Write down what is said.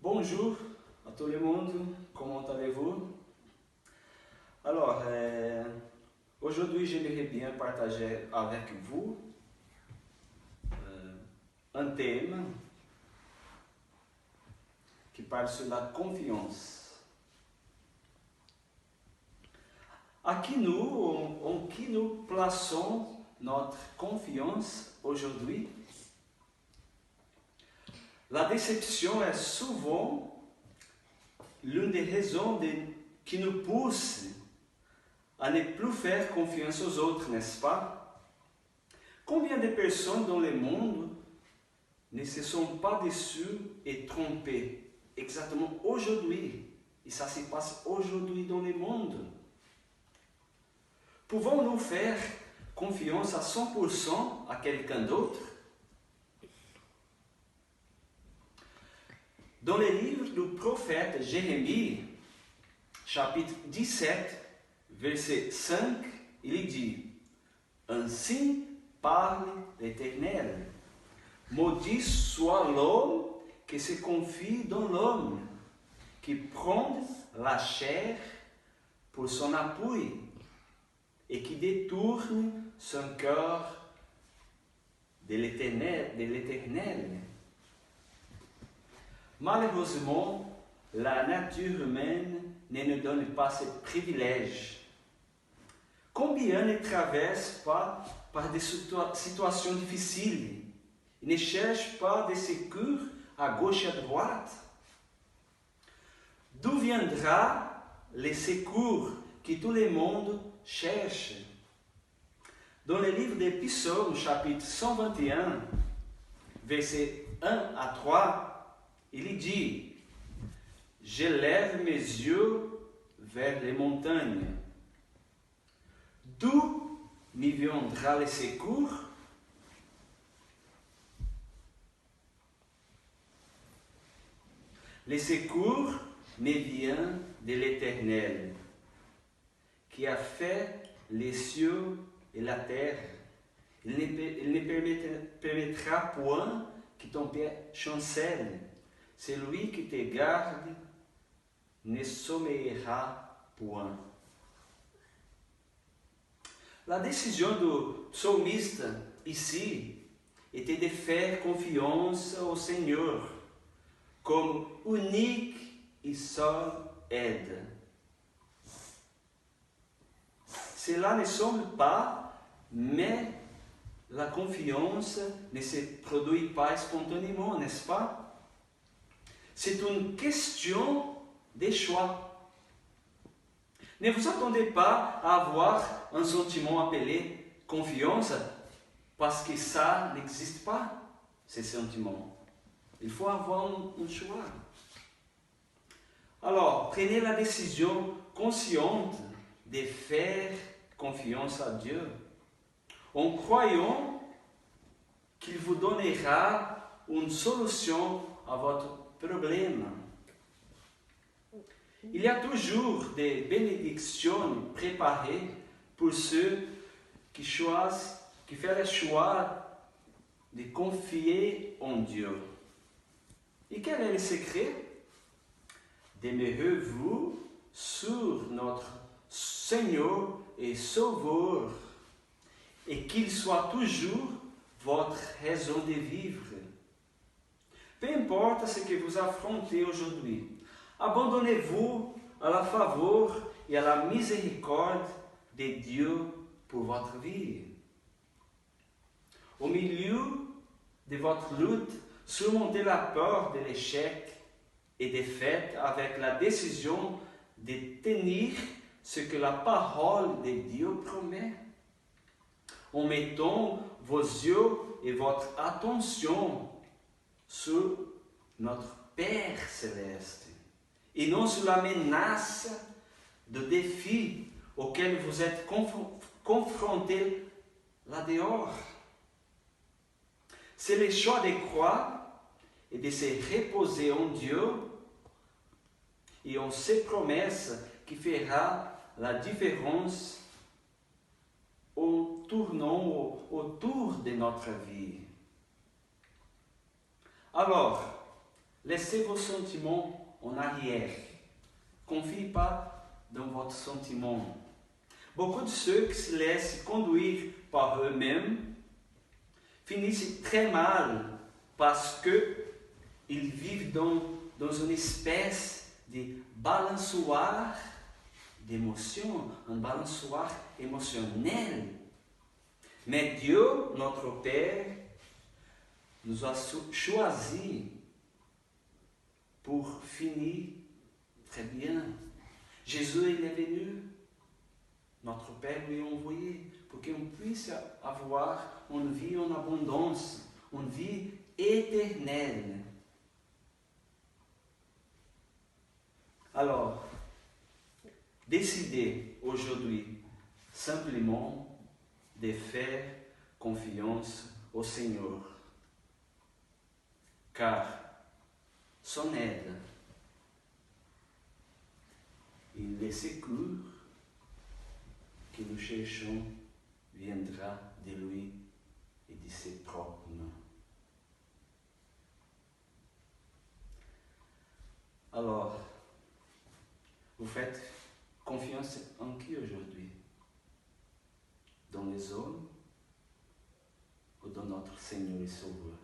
Bonjour à tout le monde, comment allez-vous? Alors, aujourd'hui j'aimerais bien partager avec vous un thème qui parle sur la confiance. En qui nous plaçons notre confiance aujourd'hui? La déception est souvent l'une des raisons qui nous pousse à ne plus faire confiance aux autres, n'est-ce pas? Combien de personnes dans le monde ne se sont pas déçues et trompées exactement aujourd'hui? Et ça se passe aujourd'hui dans le monde. Pouvons-nous faire confiance à 100% à quelqu'un d'autre? Dans le livre du prophète Jérémie, chapitre 17, verset 5, il dit: Ainsi parle l'Éternel. Maudit soit l'homme qui se confie dans l'homme, qui prend la chair pour son appui et qui détourne son cœur de l'Éternel. Malheureusement, la nature humaine ne nous donne pas ce privilège. Combien ne traversent pas par des situations difficiles et ne cherchent pas de secours à gauche et à droite? D'où viendra le secours que tout le monde cherche? Dans le livre des Psaumes, chapitre 121, versets 1 à 3, il dit: Je lève mes yeux vers les montagnes. D'où me viendra le secours? Le secours me vient de l'Éternel, qui a fait les cieux et la terre. Il ne permettra point que ton pied chancelle. Celui qui te garde ne sommeillera point. La décision du psalmiste ici était de faire confiance au Seigneur comme unique et seule aide. Cela ne semble pas, mais la confiance ne se produit pas spontanément, n'est-ce pas? C'est une question de choix. Ne vous attendez pas à avoir un sentiment appelé confiance parce que ça n'existe pas, ces sentiments. Il faut avoir un choix. Alors, prenez la décision consciente de faire confiance à Dieu en croyant qu'il vous donnera une solution à votre problème. Il y a toujours des bénédictions préparées pour ceux qui font le choix de confier en Dieu. Et quel est le secret? Demeurez-vous sur notre Seigneur et Sauveur, et qu'il soit toujours votre raison de vivre. Peu importe ce que vous affrontez aujourd'hui, abandonnez-vous à la faveur et à la miséricorde de Dieu pour votre vie. Au milieu de votre lutte, surmontez la peur de l'échec et des défaite avec la décision de tenir ce que la parole de Dieu promet, en mettant vos yeux et votre attention sur notre Père céleste et non sur la menace de défis auxquels vous êtes confrontés là-dehors. C'est le choix de croire et de se reposer en Dieu et en ses promesses qui fera la différence en tournant autour de notre vie. Alors, Laissez vos sentiments en arrière. Confiez pas dans votre sentiment. Beaucoup de ceux qui se laissent conduire par eux-mêmes finissent très mal parce qu'ils vivent dans une espèce de balançoire d'émotions, un balançoire émotionnel. Mais Dieu, notre Père, nous a choisis pour finir très bien. Jésus, il est venu, notre Père lui a envoyé pour qu'on puisse avoir une vie en abondance, une vie éternelle. Alors, décidez aujourd'hui simplement de faire confiance au Seigneur, car son aide et les secours que nous cherchons viendra de lui et de ses propres mains. Alors, vous faites confiance en qui aujourd'hui? Dans les hommes ou dans notre Seigneur et Sauveur?